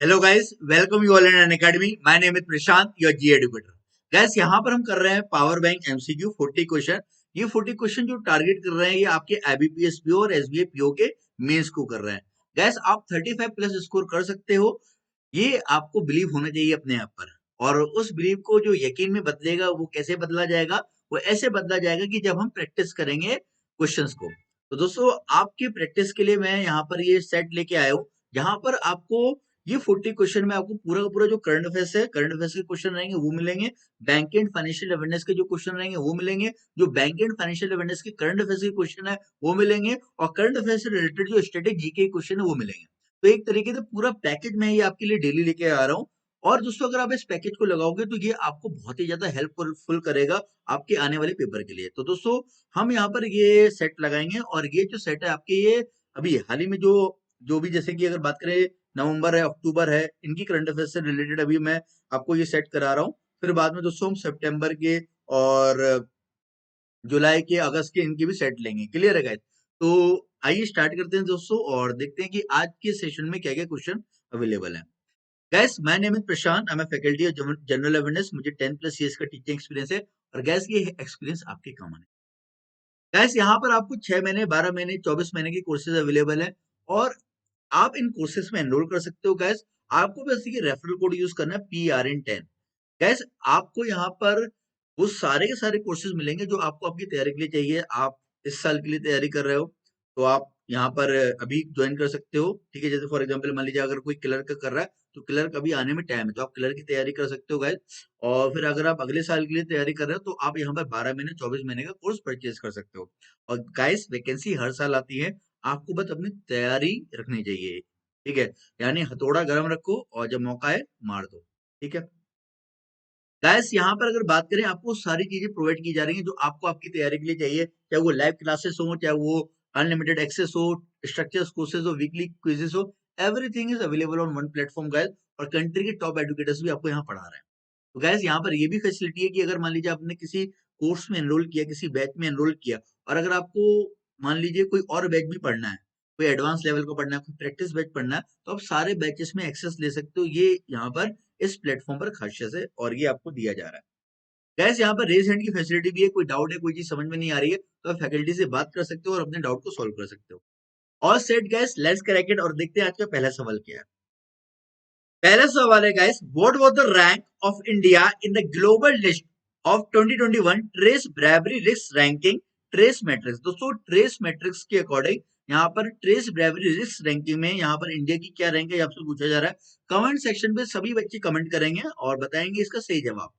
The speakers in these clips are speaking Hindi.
Hello guys, welcome you all in Unacademy. My name is Prashant, your G educator. Guys, यहाँ पर हम कर रहे हैं पावर बैंक एमसीक्यू 40 क्वेश्चन। ये 40 क्वेश्चन जो टारगेट कर रहे हैं, ये आपके आईबीपीएस पीओ और एसबीआई पीओ के मेंस को कर रहे हैं। गाइस, आप 35 प्लस स्कोर कर सकते हो। ये आपको बिलीव होना चाहिए अपने आप पर। और उस बिलीव को जो यकीन में बदलेगा, वो कैसे बदला जाएगा? वो ऐसे बदला जाएगा कि जब हम प्रैक्टिस करेंगे क्वेश्चंस को। तो दोस्तों, आपकी प्रैक्टिस के लिए मैं यहाँ पर ये सेट लेके आया हूँ, जहां पर आपको ये 40 क्वेश्चन में आपको पूरा का पूरा जो करंट अफेयर्स है, करंट अफेयर्स के क्वेश्चन रहेंगे वो मिलेंगे। बैंक एंड फाइनेंशियल अवेयरनेस के जो क्वेश्चन रहेंगे वो मिलेंगे। जो बैंक एंड फाइनेंशियल अवेयरनेस के करंट अफेयर्स के क्वेश्चन है वो मिलेंगे। और करंट अफेयर्स से रिलेटेड जो स्टैटिक जीके के क्वेश्चन है वो मिलेंगे। तो एक तरीके से पूरा पैकेज मैं ये आपके लिए डेली लेके आ रहा हूँ। और दोस्तों, अगर आप इस पैकेज को लगाओगे तो ये आपको बहुत ही ज्यादा हेल्पफुल करेगा आपके आने वाले पेपर के लिए। तो दोस्तों, हम यहाँ पर ये सेट लगाएंगे, और ये जो सेट है आपके, ये अभी हाल ही में जो जो भी, जैसे कि अगर बात करें नवंबर है, अक्टूबर है, इनकी करंट अफेयर्स से रिलेटेड अभी मैं आपको ये सेट करा रहा हूँ। फिर बाद में दोस्तों हम सितंबर के और जुलाई के, अगस्त के, इनके भी सेट लेंगे। क्लियर है गाइस? तो आइए स्टार्ट करते हैं दोस्तों, और देखते हैं कि आज के सेशन में क्या क्या क्वेश्चन अवेलेबल है। Gas, my name is Prashant, I am faculty of general awareness. मुझे 10 प्लस ईयर्स का टीचिंग एक्सपीरियंस है। और गैस, ये एक्सपीरियंस आपके काम आने। गैस, यहाँ पर आपको 6 महीने, 12 महीने, 24 महीने की कोर्सेज अवेलेबल है। और आप इन कोर्सेज में एनरोल कर सकते हो। गैस, आपको बस ये रेफरल कोड यूज करना है, PRN10। गैस, आपको यहाँ पर वो सारे के सारे कोर्सेज मिलेंगे जो आपको आपकी तैयारी के लिए चाहिए। आप इस साल के लिए तैयारी कर रहे हो तो आप यहाँ पर अभी ज्वाइन कर सकते हो। ठीक है, जैसे फॉर एग्जांपल मान लीजिए अगर कोई क्लर्क का कर रहा है तो क्लर्क अभी आने में टाइम है, तो आप क्लर्क की तैयारी कर सकते हो गाइस। और फिर अगर आप अगले साल के लिए तैयारी कर रहे हो तो आप यहाँ पर 12 महीने, 24 महीने का कोर्स परचेज कर सकते हो। और गाइस, वैकेंसी हर साल आती है। आपको बस अपनी तैयारी रखनी चाहिए। ठीक है, यानी हथौड़ा गर्म रखो और जब मौका है मार दो। ठीक है गाइस, यहाँ पर अगर बात करें, आपको सारी चीजें प्रोवाइड की जा रही हैं जो आपको आपकी तैयारी के लिए चाहिए। चाहे वो लाइव क्लासेस हो, चाहे वो अनलिमिटेड एक्सेस हो, स्ट्रक्चर्स कोर्सेज हो, वीकली क्विजेस हो, everything is available on one platform guys. और कंट्री के टॉप एडुकेटर्स भी आपको यहाँ पढ़ा रहे हैं। तो गाइस, यहाँ पर ये भी फैसिलिटी है कि अगर मान लीजिए आपने किसी कोर्स में एनरोल किया, किसी बैच में एनरोल किया, और अगर आपको मान लीजिए कोई और बैच भी पढ़ना है, कोई एडवांस लेवल का पढ़ना है, कोई प्रैक्टिस बैच पढ़ना है, तो आप सारे बैचेस में एक्सेस ले सकते हो। ये यहाँ पर इस प्लेटफॉर्म पर खासियत है, और ये आपको दिया जा रहा है। गैस, यहाँ पर रेज हैंड की फैसिलिटी भी है। कोई डाउट है, कोई चीज समझ में नहीं आ रही है, तो आप फैकल्टी से बात कर सकते हो और अपने डाउट को सॉल्व कर सकते हो। और set gas, let's crack it, और देखते हैं आज का पहला सवाल क्या है। पहला सवाल है guys, what was the rank of India in the global list of 2021 trace bravery risk ranking trace matrix. दोस्तों, ट्रेस मैट्रिक्स के अकॉर्डिंग यहाँ पर ट्रेस ब्रेवरी रिस्क रैंकिंग में यहाँ पर इंडिया की क्या रैंक है, आपसे पूछा जा रहा है। कमेंट सेक्शन पे सभी बच्चे कमेंट करेंगे और बताएंगे इसका सही जवाब।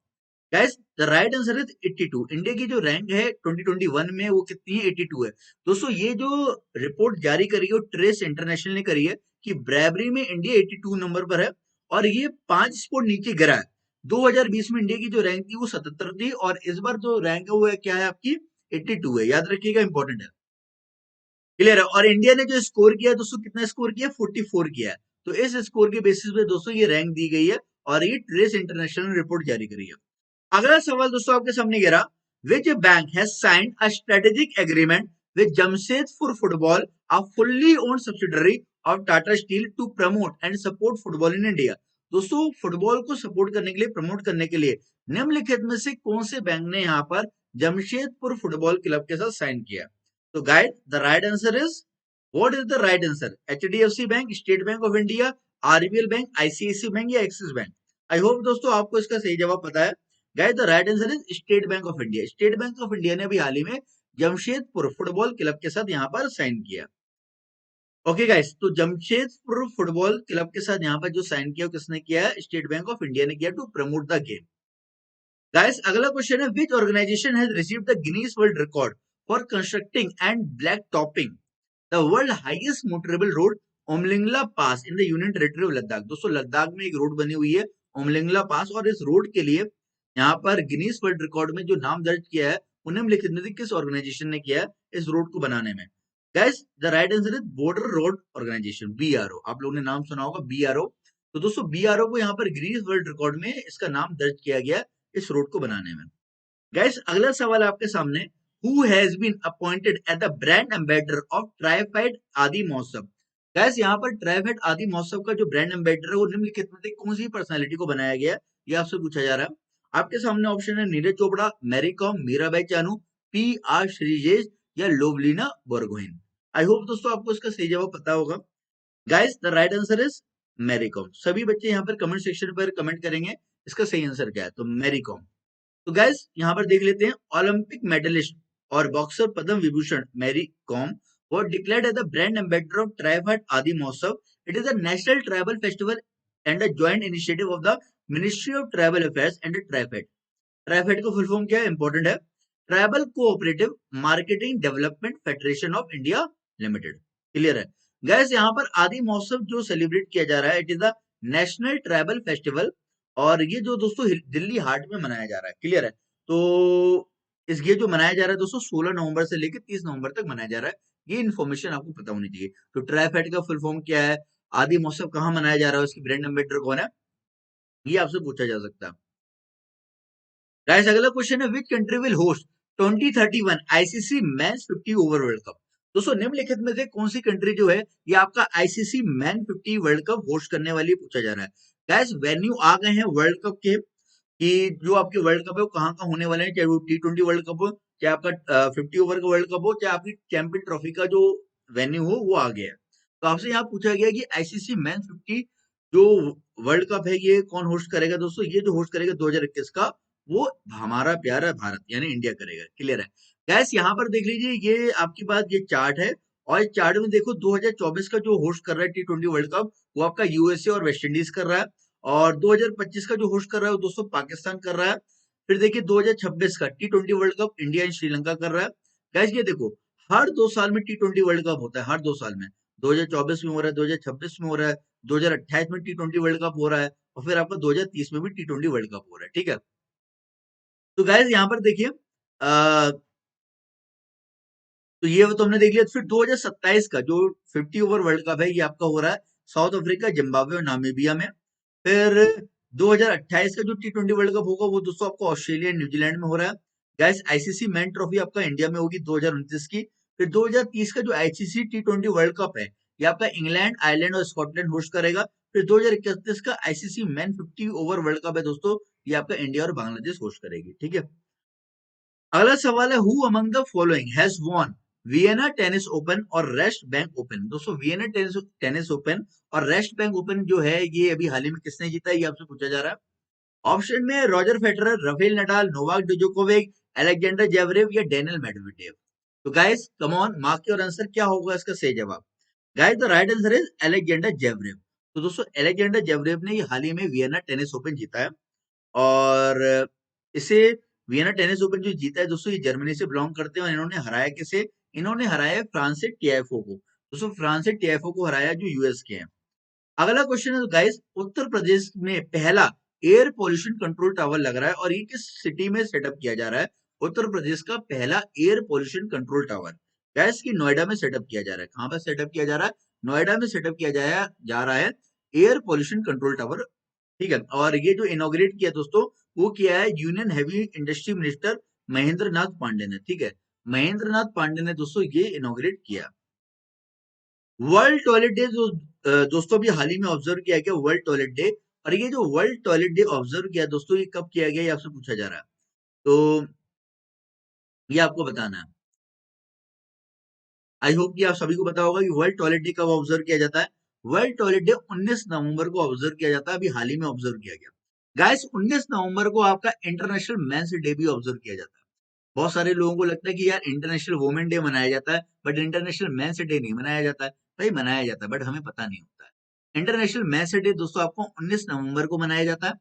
Guys, the right answer is 82। India की जो रैंक है 2021 में, वो कितनी है? 82 है। दोस्तों, ये जो रिपोर्ट जारी करी है वो ट्रेस इंटरनेशनल ने करी है कि ब्रेवरी में इंडिया 82 नंबर पर है, और ये 5 स्पोर्ट नीचे गिरा है। 2020 में इंडिया की जो रैंक थी वो 77 थी, और इस बार जो रैंक है वो क्या है आपकी? 82 है। याद रखिएगा, इंपॉर्टेंट है। क्लियर है? और इंडिया ने जो स्कोर किया है दोस्तों, कितना स्कोर किया? 44 किया है। तो इस स्कोर के बेसिस पे दोस्तों ये रैंक दी गई है, और ये ट्रेस इंटरनेशनल ने रिपोर्ट जारी करी है। अगला सवाल दोस्तों आपके सामने गिरा, which bank has signed a strategic agreement with Jamshedpur football, a fully owned subsidiary of Tata steel, to promote and support football in India. दोस्तों, फुटबॉल को सपोर्ट करने के लिए, प्रमोट करने के लिए निम्नलिखित में से कौन से बैंक ने यहाँ पर जमशेदपुर फुटबॉल क्लब के साथ साइन किया? तो guide, the right answer is, what is the right answer? HDFC bank, state bank of India, RBL bank, ICICI bank, या एक्सिस बैंक? आई होप दोस्तों आपको इसका सही जवाब पता है। Guys, the right answer is state bank of India. State bank of India ने अभी हाल ही में जमशेदपुर फुटबॉल क्लब के साथ यहाँ पर साइन किया। ओके गाइस, तो जमशेदपुर फुटबॉल क्लब के साथ यहाँ पर जो साइन किया, किसने किया है? स्टेट बैंक ऑफ इंडिया ने किया, to promote the game. Guys, अगला क्वेश्चन है, which organisation has received the Guinness world record for constructing and black topping the world highest motorable road Umlingla pass in the union territory of Ladakh? दोस्तों, लद्दाख में एक रोड बनी हुई है, ओमलिंगला पास, और इस रोड के लिए यहाँ पर गिनीज वर्ल्ड रिकॉर्ड में जो नाम दर्ज किया है, उन्हें लिखित में किस ऑर्गेनाइजेशन ने किया है इस रोड को बनाने में? Guys, the right answer is border road organisation, BRO। आप लोगों ने नाम सुना होगा, BRO। तो दोस्तों, BRO को यहाँ पर गिनीज वर्ल्ड रिकॉर्ड में इसका नाम दर्ज किया गया इस रोड को बनाने में। गाइस, अगला सवाल आपके सामने, who has been appointed as the brand ambassador of TRIFED Aadi Mahotsav? Gas यहाँ पर ट्राइफेड आदि महोत्सव का जो ब्रांड एम्बेसडर है वो निम्नलिखित में से कौन सी पर्सनालिटी को बनाया गया है, ये आपसे पूछा जा रहा है। आपके सामने ऑप्शन है नीरज चोपड़ा, मैरी कॉम, मीराबाई चानू, पी आर श्रीजेश या लोवलीना बोरगोहेन। आई होप दोस्तों आपको इसका सही जवाब पता होगा। Guys the right answer is Mary Kom. सभी बच्चे यहाँ पर कमेंट सेक्शन पर कमेंट करेंगे इसका सही आंसर क्या है, तो मैरी कॉम। तो गाइस यहाँ पर देख लेते हैं, ओलंपिक मेडलिस्ट और boxer Padma Vibhushan Mary Kom was declared as the brand ambassador of Trified Adi Mahotsav. It is a national tribal festival and a joint initiative of the Ministry of Tribal Affairs and the Trified. Trified का फुल फॉर्म क्या है, इंपॉर्टेंट है, tribal cooperative marketing development federation of India limited. Clear है गैस, यहाँ पर आदि महोत्सव जो सेलिब्रेट किया जा रहा है, it is the national tribal festival, और ये जो दोस्तों दिल्ली हाट में मनाया जा रहा है। क्लियर है, तो ये जो मनाया जा रहा है दोस्तों 16 नवंबर से लेकर 30 नवंबर तक मनाया जा रहा है। ये इन्फॉर्मेशन आपको पता होनी चाहिए। तो ट्राइफेड का फुल फॉर्म क्या है, आदि महोत्सव कहाँ मनाया जा रहा है, उसकी ब्रांड एम्बेसडर कौन है, ये आपसे पूछा जा सकता है। गाइस अगला क्वेश्चन है, which country will host 2031 ICC men's 50 over world cup. दोस्तों निम्नलिखित में से कौन सी कंट्री जो है ये आपका ICC man 50 world cup host करने वाली पूछा जा रहा है। गाइस वेन्यू आ गए हैं वर्ल्ड कप के, कि जो आपके वर्ल्ड कप है वो कहाँ कहाँ होने वाले हैं, चाहे वो T20 वर्ल्ड कप हो, चाहे आपका 50 ओवर का वर्ल्ड कप हो, चाहे आपकी चैंपियन ट्रॉफी का जो वेन्यू हो वो आ गया है। तो आपसे यहाँ पूछा गया कि आईसीसी मैन 50 जो वर्ल्ड कप है ये कौन होस्ट करेगा। दोस्तों ये जो होस्ट करेगा 2021 का, वो हमारा प्यारा भारत यानी इंडिया करेगा। क्लियर है गैस, यहाँ पर देख लीजिए ये आपकी बात, ये चार्ट है, और इस चार्ट में देखो 2024 का जो होस्ट कर रहा है T20 वर्ल्ड कप वो आपका यूएसए और वेस्ट इंडीज कर रहा है, और 2025 का जो होस्ट कर रहा है वो दोस्तों पाकिस्तान कर रहा है। फिर देखिए 2026 का T20 world cup India and Sri Lanka कर रहा है। गाइस ये देखो हर 2 साल में T20 वर्ल्ड कप होता है, हर 2 साल में, 2024 में हो रहा है, 2026 में हो रहा है, 2028 में T20 वर्ल्ड कप हो रहा है, और फिर आपका 2030 में भी T20 वर्ल्ड कप हो रहा है। ठीक है, तो गाइस यहाँ पर देखिए तो ये तो हमने देख लिया। फिर 2027 का जो 50 ओवर वर्ल्ड कप है ये आपका हो रहा है साउथ अफ्रीका, जिम्बाब्वे और नामीबिया में। फिर 2028 का जो T20 वर्ल्ड कप होगा वो दोस्तों आपको ऑस्ट्रेलिया न्यूजीलैंड में हो रहा है। गैस आईसीसी मैन ट्रॉफी आपका इंडिया में होगी 2029 की। फिर 2030 का जो आईसीसी T20 वर्ल्ड कप है ये आपका इंग्लैंड, आयरलैंड और स्कॉटलैंड होस्ट करेगा। फिर 2031 का ICC man 50 over world cup है दोस्तों, ये आपका इंडिया और बांग्लादेश होस्ट करेगी। ठीक है, अगला सवाल है, who among the following has won Vienna tennis open और रेस्ट बैंक ओपन। दोस्तों वियना टेनिस ओपन और रेस्ट बैंक ओपन जो है ये अभी हाल ही में किसने जीता है, ये आपसे पूछा जा रहा है। ऑप्शन में Roger Federer, Rafael Nadal, Novak जोकोविच, अलेक्जेंडर जेवरेव या डेनियल मेडवेडेव। तो guys come on, mark your answer, क्या होगा इसका सही जवाब। Guys the right answer is Alexander Zverev. तो दोस्तों अलेक्जेंडर जेवरेव ने ये हाल ही में वियना टेनिस ओपन जीता है, और इसे वियना टेनिस ओपन जो जीता है दोस्तों ये जर्मनी से बिलोंग करते हैं, और इन्होंने हराया किसे, इन्होंने हराया फ्रांस से टीएफओ को। दोस्तों फ्रांस से टीएफओ को हराया जो यूएस के हैं। अगला क्वेश्चन है गाइस, उत्तर प्रदेश में पहला एयर पोल्यूशन कंट्रोल टावर लग रहा है, और ये किस सिटी में सेटअप किया जा रहा है। उत्तर प्रदेश का पहला air pollution control tower gas की नोएडा में सेटअप किया जा रहा है। कहां पर सेटअप किया जा रहा है, नोएडा में सेटअप किया जा रहा है एयर पोल्यूशन कंट्रोल टावर। ठीक है, और ये जो इनॉग्रेट किया दोस्तों वो किया है union heavy industry minister Mahendra Nath Pandey ने। ठीक है, महेंद्र नाथ पांडे ने दोस्तों ये इनॉग्रेट किया। वर्ल्ड टॉयलेट डे जो दोस्तों अभी हाल ही में ऑब्जर्व किया गया वर्ल्ड टॉयलेट डे, और ये जो वर्ल्ड टॉयलेट डे ऑब्जर्व किया दोस्तों ये कब किया गया ये आपसे पूछा जा रहा है, तो ये आपको बताना है। आई होप कि आप सभी को पता होगा कि वर्ल्ड टॉयलेट डे कब ऑब्जर्व किया जाता है। वर्ल्ड टॉयलेट डे 19 नवंबर को ऑब्जर्व किया जाता है, अभी हाल ही में ऑब्जर्व किया गया। गाइस 19 नवंबर को आपका इंटरनेशनल मेंस डे भी ऑब्जर्व किया जाता है। बहुत सारे लोगों को लगता है कि यार इंटरनेशनल वुमेन डे मनाया जाता है बट इंटरनेशनल मेंस डे नहीं मनाया जाता है। भाई मनाया जाता है बट हमें पता नहीं होता है। इंटरनेशनल मेंस डे दोस्तों आपको 19 नवंबर को मनाया जाता है।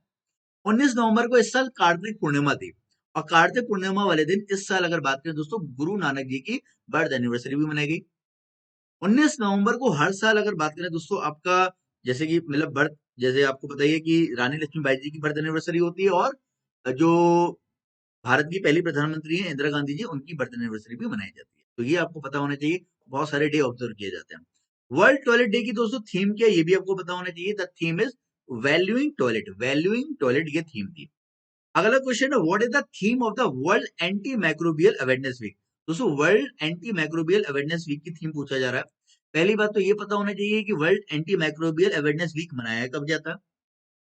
19 नवंबर को इस साल कार्तिक पूर्णिमा थी, और कार्तिक पूर्णिमा वाले दिन इस साल अगर बात करें दोस्तों गुरु नानक जी की बर्थ एनिवर्सरी भी मनाई गई। 19 नवंबर को हर साल अगर बात करें दोस्तों आपका, जैसे कि मतलब बर्थ, जैसे आपको पता ही है कि रानी लक्ष्मीबाई जी की बर्थ एनिवर्सरी होती है, और जो भारत की पहली प्रधानमंत्री है इंदिरा गांधी जी, उनकी बर्थ एनिवर्सरी भी मनाई जाती है। तो ये आपको पता होना चाहिए, बहुत सारे डे ऑब्जर्व किए जाते हैं। वर्ल्ड टॉयलेट डे की दोस्तों थीम क्या है ये भी आपको पता होना चाहिए। The theme is valuing toilet, valuing toilet ये थीम थी। अगला क्वेश्चन है, what is the theme of the world antimicrobial awareness week. दोस्तों world antimicrobial awareness week की थीम पूछा जा रहा है। पहली बात तो ये पता होना चाहिए कि world antimicrobial awareness week मनाया कब जाता है।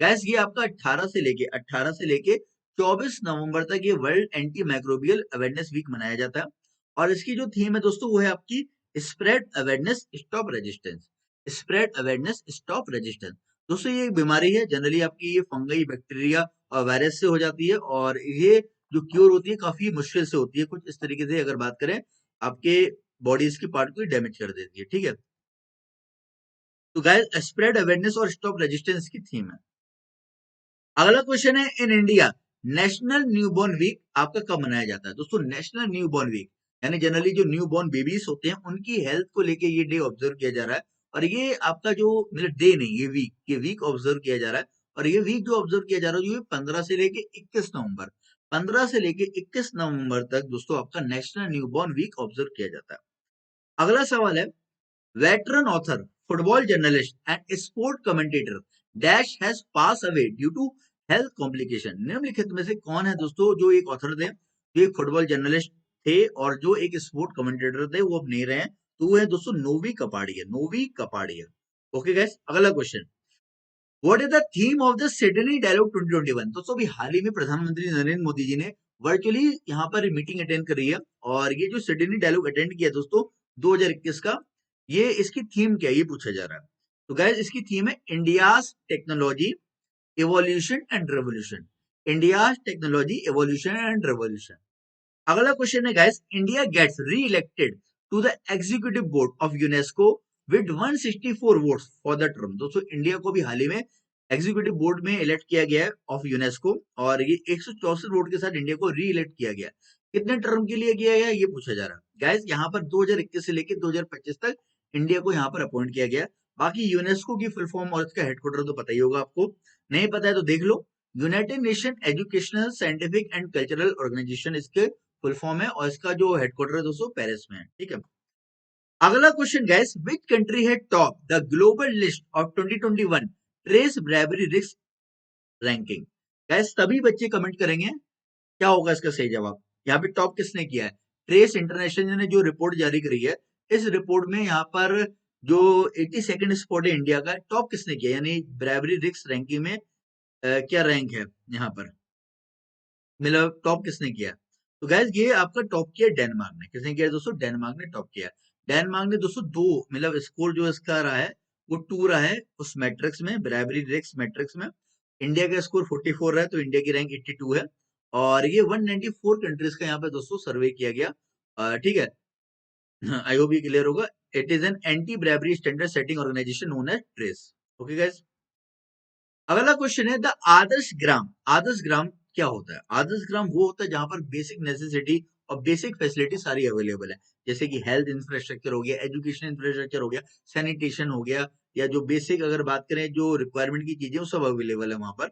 गैस ये आपका 18 से लेके 24 नवंबर तक ये world antimicrobial awareness week मनाया जाता है। और इसकी जो थीम है दोस्तों वो है आपकी spread awareness stop resistance. Spread awareness stop resistance. दोस्तों ये एक बीमारी है, जनरली आपकी ये फंगई, बैक्टीरिया और वायरस से हो जाती है, और ये जो क्योर होती है काफी मुश्किल से होती है। कुछ इस तरीके से अगर बात करें, आपके बॉडीज की पार्ट को डैमेज कर देती है, ठीक है। तो गाइस स्प्रेड अवेयरनेस और स्टॉप रेजिस्टेंस की थीम है। अगला क्वेश्चन है, in India national newborn week आपका कब मनाया जाता है? दोस्तों नेशनल न्यूबॉर्न वीक यानी जनरली जो न्यूबॉर्न बेबीज होते हैं उनकी हेल्थ को लेके ये डे ऑब्जर्व किया जा रहा है। और ये आपका जो मतलब डे नहीं, ये वीक ऑब्जर्व किया जा रहा है। और ये वीक जो ऑब्जर्व किया जा रहा है जो 15 से लेके 21 नवंबर 15 से लेके 21 नवंबर तक दोस्तों आपका नेशनल न्यूबॉर्न वीक ऑब्जर्व किया जाता है। अगला सवाल है, veteran author, football journalist, and sport commentator Dash has passed away due to health complication। निम्नलिखित में से कौन है दोस्तों जो एक ऑथर थे, जो एक फुटबॉल जर्नलिस्ट थे और जो एक स्पोर्ट कमेंटेटर थे, वो अब नहीं रहे हैं। तो वो है दोस्तों नोवी कपाड़िया। नोवी कपाड़िया। ओके गाइस, अगला question, what is the theme of the Sydney dialogue 2021? दोस्तों अभी हाल ही में प्रधानमंत्री नरेंद्र मोदी जी ने वर्चुअली यहाँ पर मीटिंग अटेंड करी है, और ये जो सिडनी डायलॉग अटेंड किया दोस्तों 2021 का, ये इसकी थीम क्या है ये पूछा जा रहा है। तो गाइस इसकी थीम है India's technology evolution and revolution. India's technology evolution and revolution. अगला क्वेश्चन है guys, India gets reelected to the executive board of UNESCO with 164 votes for the term. दोस्तों इंडिया को भी हाल ही में एग्जीक्यूटिव बोर्ड में इलेक्ट किया गया है ऑफ यूनेस्को, और ये 164 वोट के साथ इंडिया को री इलेक्ट किया गया। कितने टर्म के लिए किया गया ये पूछा जा रहा है। गाइस यहाँ पर 2021 से लेकर 2025 तक इंडिया को यहाँ पर अपॉइंट किया गया। बाकी यूनेस्को की फुल फॉर्म और इसका हेडक्वार्टर तो पता ही होगा आपको, नहीं पता है तो देख लो। United Nation Educational Scientific and Cultural Organisation इसके फुल फॉर्म है, और इसका जो हेडक्वार्टर है दोस्तों पेरिस में है, ठीक है। अगला क्वेश्चन गाइस, विच कंट्री है top the global list of 2021 trace bravery risk ranking? Guys सभी बच्चे कमेंट करेंगे क्या होगा इसका सही जवाब। यहाँ पे टॉप किसने किया है? ट्रेस इंटरनेशनल ने जो रिपोर्ट जारी करी है, इस रिपोर्ट में यहाँ पर जो 82nd स्पॉट है इंडिया का, टॉप किसने किया यानी ब्रेवरी रिस्क रैंकिंग में क्या रैंक है यहाँ पर, मतलब टॉप किसने किया? तो गैस ये आपका टॉप किया डेनमार्क ने। किसने किया दोस्तों? डेनमार्क ने टॉप किया। डेनमार्क ने दोस्तों दो मतलब स्कोर जो इसका रहा है वो 2 रहा है उस मैट्रिक्स में, ब्रेवरी रिस्क मैट्रिक्स में। इंडिया का स्कोर 44 रहा है, तो इंडिया की रैंक 82 है। और ये 194 कंट्रीज का यहाँ पे दोस्तों सर्वे किया गया, ठीक है। आई होप ये क्लियर होगा। It is an anti bribery standard setting organisation known as TRACE. Okay guys, अगला क्वेश्चन है, द आदर्श ग्राम। आदर्श ग्राम क्या होता है? आदर्श ग्राम वो होता है जहां पर बेसिक नेसेसिटी और बेसिक फैसिलिटी सारी अवेलेबल है, जैसे कि हेल्थ इंफ्रास्ट्रक्चर हो गया, एजुकेशन इंफ्रास्ट्रक्चर हो गया, सैनिटेशन हो गया, या जो बेसिक अगर बात करें जो रिक्वायरमेंट की चीजें वो सब अवेलेबल है वहां पर।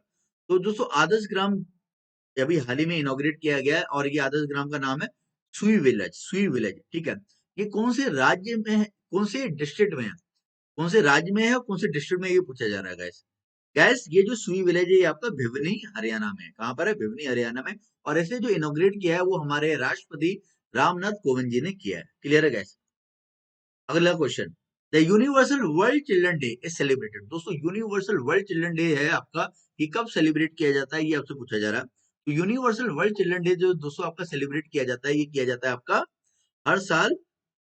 तो दोस्तों आदर्श ग्राम अभी हाल ही में इनॉग्रेट किया गया है, और ये आदर्श ग्राम का नाम है सुई विलेज। सुई विलेज, ठीक है। ये कौन से राज्य में है, कौन से डिस्ट्रिक्ट में है, कौन से राज्य में है और कौन से डिस्ट्रिक्ट में, ये पूछा जा रहा है गाइस। गैस ये जो सुई विलेज है ये आपका भिवनी हरियाणा में। कहां पर है? भिवनी हरियाणा में। और ऐसे जो इनोग्रेट किया है वो हमारे राष्ट्रपति रामनाथ कोविंद जी ने किया है। क्लियर है गैस? अगला question, the universal world children day is celebrated. दोस्तों यूनिवर्सल वर्ल्ड चिल्ड्रन डे है आपका, ये कब सेलिब्रेट किया जाता है ये आपसे पूछा जा रहा है। तो यूनिवर्सल वर्ल्ड चिल्ड्रन डे जो दोस्तों आपका सेलिब्रेट किया जाता है, ये किया जाता है आपका हर साल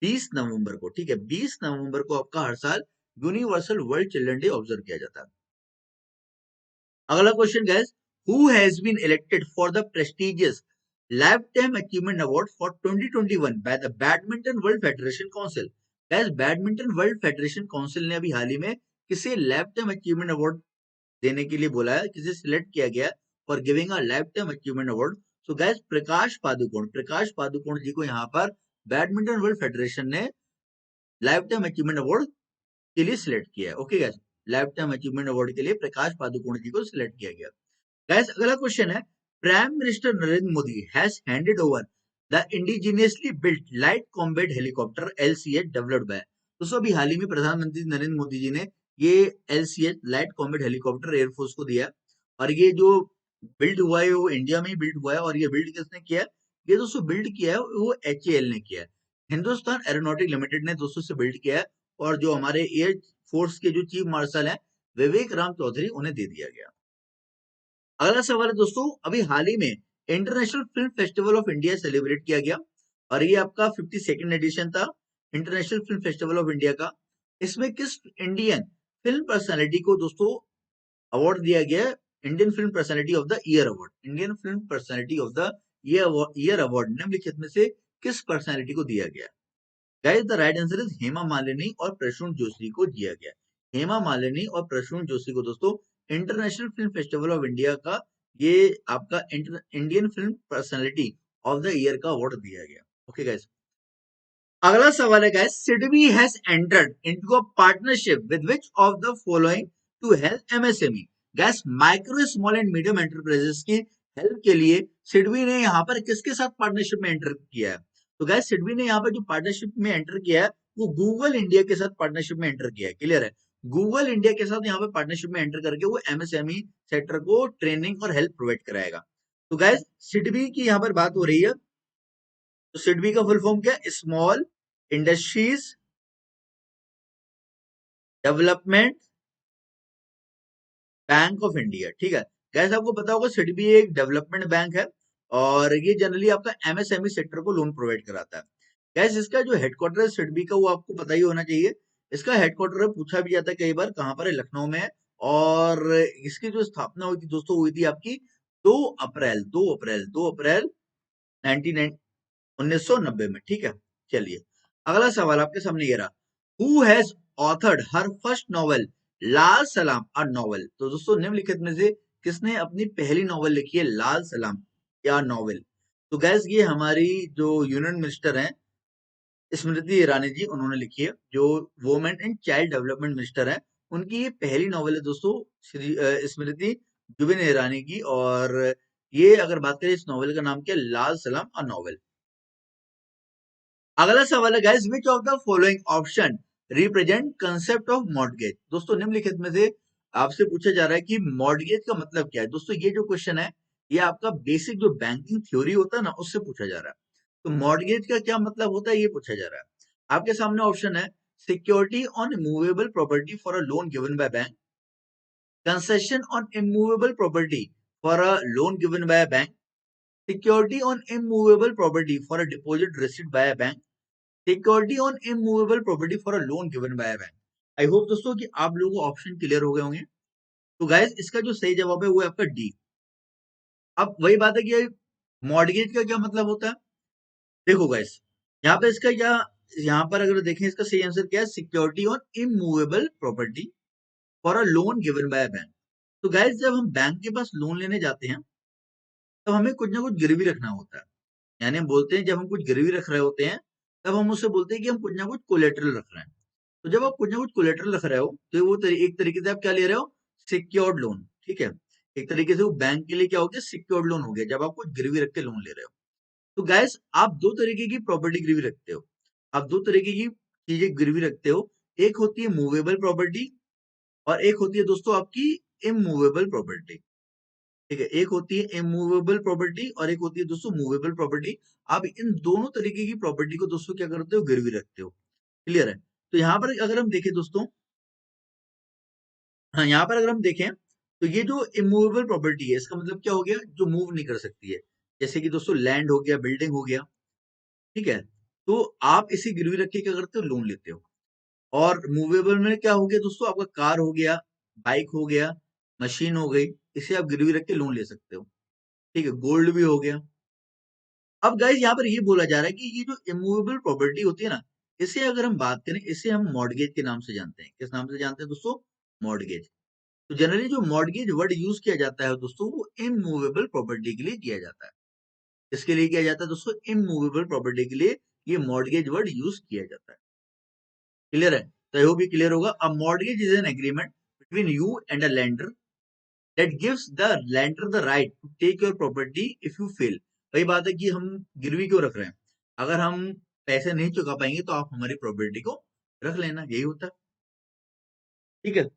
20 नवंबर को, ठीक है। 20 नवंबर को आपका हर साल universal world children day observe किया जाता है। अगला question guys, who has been elected for the prestigious lifetime achievement award for 2021 by the badminton world federation council? Guys badminton world federation council ने अभी हाल ही में किसे लाइफटाइम अचीवमेंट अवार्ड देने के लिए बोला है, किसे सिलेक्ट किया गया for giving a lifetime achievement award? So guys Prakash Padukone, Prakash Padukone ji को यहाँ पर बैडमिंटन वर्ल्ड फेडरेशन ने लाइफ टाइम अचीवमेंट अवार्ड के लिए सिलेक्ट किया है। Okay guys, lifetime achievement award के लिए प्रकाश पादुकोण जी को सिलेक्ट किया गया। गाइस अगला क्वेश्चन है, prime minister Narendra Modi has handed over the indigenously built light combat helicopter LCH developed by. दोस्तों अभी हाल ही में प्रधानमंत्री नरेंद्र मोदी जी ने ये LCH light combat helicopter air force को दिया, और ये जो बिल्ड हुआ है वो इंडिया में ही बिल्ड हुआ है। और ये बिल्ड किसने किया है? ये दोस्तों बिल्ड किया है वो एचएएल ने किया है, हिंदुस्तान एरोनॉटिक लिमिटेड ने दोस्तों से बिल्ड किया है। और जो हमारे एयर फोर्स के जो चीफ मार्शल हैं विवेक राम चौधरी उन्हें दे दिया गया। अगला सवाल है दोस्तों, अभी हाल ही में international film festival of India celebrate किया गया और ये आपका 52nd एडिशन था international film festival of India का। इसमें किस इंडियन फिल्म पर्सनालिटी को दोस्तों अवार्ड दिया गया? Indian film personality of the year award. Indian film personality of the year award निम्नलिखित में से किस पर्सनालिटी को दिया गया? Guys the right answer is Hema Malini और प्रसून जोशी को दिया गया। हेमा मालिनी और प्रसून जोशी को दोस्तों international film festival of India का ये आपका Indian film personality of the year का अवार्ड दिया गया। ओके गाइस, अगला सवाल है guys, SIDBI has entered into a partnership with which of the following to help MSME? Guys micro small and medium enterprises की हेल्प के लिए सिडबी ने यहाँ पर किसके साथ पार्टनरशिप में एंटर किया है? तो गाइस सिडबी ने यहाँ पर जो पार्टनरशिप में एंटर किया है वो गूगल इंडिया के साथ पार्टनरशिप में एंटर किया है। क्लियर है? गूगल इंडिया के साथ यहाँ पे पार्टनरशिप में एंटर करके वो एमएसएमई सेक्टर को ट्रेनिंग और हेल्प प्रोवाइड कराएगा। तो गाइस सिडबी की यहाँ पर बात हो रही है, तो सिडबी का फुल फॉर्म क्या है? Small industries development bank of India. ठीक है गैस, आपको पता होगा सिडबी एक डेवलपमेंट बैंक है और ये जनरली आपका एमएसएमई सेक्टर को लोन प्रोवाइड कराता है। गैस इसका जो हेडक्वार्टर है सिडबी का वो आपको पता ही होना चाहिए। इसका हेडक्वार्टर है, पूछा भी जाता है कई बार कहाँ पर है, लखनऊ में है। और इसकी जो स्थापना हुई थी दोस्तों हुई थी आपकी 2 अप्रैल 1990 में। ठीक है, चलिए अगला सवाल आपके सामने ये रहा, who has authored her first novel Lal Salaam a novel? तो दोस्तों निम्नलिखित में से किसने अपनी पहली नॉवल लिखी है लाल सलाम या नॉवल? तो गैस ये हमारी जो यूनियन मिनिस्टर हैं स्मृति ईरानी जी, उन्होंने लिखी है, जो women and child development minister हैं। उनकी ये पहली नॉवल है दोस्तों, स्मृति जुबिन ईरानी की। और ये अगर बात करें इस नॉवल का नाम क्या है? लाल सलाम अ नॉवल। अगला सवाल है guys, which of the following option represent concept of mortgage? दोस्तों निम्नलिखित में से आपसे पूछा जा रहा है कि मॉर्टगेज का मतलब क्या है। दोस्तों ये जो क्वेश्चन है ये आपका बेसिक जो बैंकिंग थ्योरी होता है ना उससे पूछा जा रहा है। तो मॉर्टगेज का क्या मतलब होता है ये पूछा जा रहा है। आपके सामने ऑप्शन है, security on movable property for a loan given by bank, concession on immovable property for a loan given by bank, security on immovable property for a deposit received by a bank, security on immovable property for a loan given by a bank. I hope दोस्तों कि आप लोगों को ऑप्शन क्लियर हो गए होंगे। तो गाइस इसका जो सही जवाब है वो है आपका डी। अब वही बात है कि मॉर्टगेज का क्या मतलब होता है। देखो गाइस यहाँ पे इसका क्या, यहाँ पर अगर देखें इसका सही आंसर क्या है, security on immovable property for a loan given by a bank. तो गाइस जब हम बैंक के पास लोन लेने जाते हैं तब हमें कुछ ना कुछ गिरवी रखना होता है। यानी हम बोलते हैं जब हम कुछ गिरवी रख रहे होते हैं तब हम उससे बोलते हैं कि हम कुछ ना कुछ कोलेटरल रख रहे हैं। तो जब आप कुछ ना कुछ कोलेटरल रख रहे हो तो वो एक तरीके से आप क्या ले रहे हो? Secured loan. ठीक है, एक तरीके से वो बैंक के लिए क्या हो गया? सिक्योर्ड लोन हो गया जब आप कुछ गिरवी रख के लोन ले रहे हो। तो गैस आप दो तरीके की प्रॉपर्टी गिरवी रखते हो, आप दो तरीके की चीजें गिरवी रखते हो। एक होती है मूवेबल प्रॉपर्टी और एक होती है दोस्तों आपकी इमूवेबल प्रॉपर्टी। ठीक है, एक होती है इमूवेबल प्रॉपर्टी और एक होती है दोस्तों मूवेबल प्रॉपर्टी। आप इन दोनों तरीके की प्रॉपर्टी को दोस्तों क्या करते हो? गिरवी रखते हो। क्लियर है? तो यहाँ पर अगर हम देखें दोस्तों, हाँ यहाँ पर अगर हम देखें तो ये जो इमूवेबल प्रॉपर्टी है इसका मतलब क्या हो गया? जो मूव नहीं कर सकती है, जैसे कि दोस्तों लैंड हो गया, बिल्डिंग हो गया। ठीक है, तो आप इसे गिरवी रख के क्या करते हो? लोन लेते हो। और मूवेबल में क्या हो गया दोस्तों? आपका कार हो गया, बाइक हो गया, मशीन हो गई, इसे आप गिरवी रख के लोन ले सकते हो। ठीक है, गोल्ड भी हो गया। अब गाइस यहाँ पर ये बोला जा रहा है कि ये जो इमूवेबल प्रॉपर्टी होती है ना, इसे अगर हम बात करें इसे हम मॉर्टगेज के नाम से जानते हैं। किस नाम से जानते हैं दोस्तों? मॉर्टगेज। तो जनरली जो मॉर्टगेज वर्ड यूज किया जाता है दोस्तों वो इमूवेबल प्रॉपर्टी के लिए किया जाता है। इसके लिए किया जाता है दोस्तों? इमूवेबल प्रॉपर्टी के लिए ये मॉर्टगेज वर्ड यूज किया जाता है। क्लियर है? तो आई होप ये क्लियर होगा। A mortgage is an agreement between you and a lender that gives the lender the right to take your property if you fail. वही बात है कि हम गिरवी क्यों रख रहे हैं? अगर हम पैसे नहीं चुका पाएंगे तो आप हमारी प्रॉपर्टी को रख लेना, यही होता है। ठीक है,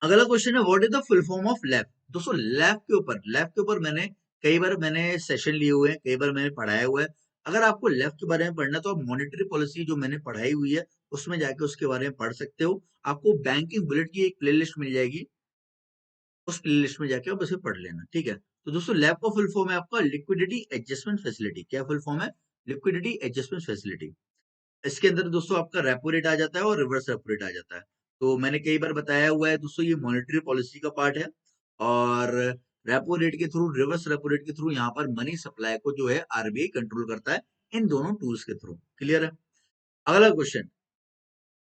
अगला क्वेश्चन है, what is the full form of lab? दोस्तों लैब के ऊपर मैंने कई बार मैंने सेशन लिए हुए हैं, कई बार मैंने पढ़ाया हुआ है। अगर आपको लेफ्ट के बारे में पढ़ना है तो आप मॉनेटरी पॉलिसी जो मैंने पढ़ाई हुई है उसमें जाके उसके बारे में पढ़ सकते हो। आपको बैंकिंग बुलेट की एक प्लेलिस्ट मिल जाएगी, उस प्लेलिस्ट में जाके आप उसे पढ़ लेना, ठीक है। तो दोस्तों लैप का फुल फॉर्म है आपका लिक्विडिटी एडजस्टमेंट फैसिलिटी। क्या फुल फॉर्म है? Liquidity adjustment facility. इसके अंदर दोस्तों आपका रेपो रेट आ जाता है और रिवर्स रेपो रेट आ जाता है। तो मैंने कई बार बताया हुआ है दोस्तों, ये मॉनेटरी पॉलिसी का पार्ट है और रेपो रेट के थ्रू, रिवर्स रेपो रेट के थ्रू यहाँ पर मनी सप्लाई को जो है आरबीआई कंट्रोल करता है इन दोनों टूल्स के थ्रू। क्लियर है? अगला question,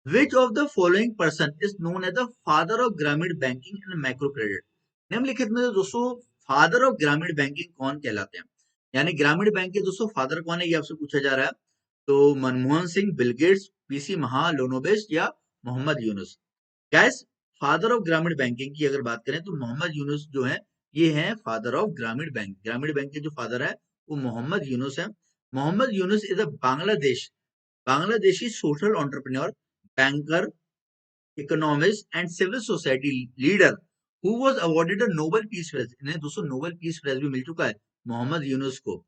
which of the following person is known as the father of Grameen banking and micro credit? निम्नलिखित में दोस्तों फादर ऑफ ग्रामीण बैंकिंग कौन कहलाते हैं, यानी ग्रामीण बैंक के दोस्तों फादर कौन है, ये आपसे पूछा जा रहा है। तो Manmohan Singh, Bill Gates, PC Mahalanobis या Muhammad Yunus? Guys, father of Grameen banking की अगर बात करें तो मोहम्मद यूनुस जो है, ये है father of Grameen bank. Grameen bank के जो फादर है वो मोहम्मद यूनुस है। Muhammad Yunus is a Bangladeshi social entrepreneur, banker, economist and civil society leader who was awarded a Nobel Peace Prize। इन्हें दोस्तों नोबेल पीस प्राइज भी मिल चुका है मोहम्मद यूनुस को।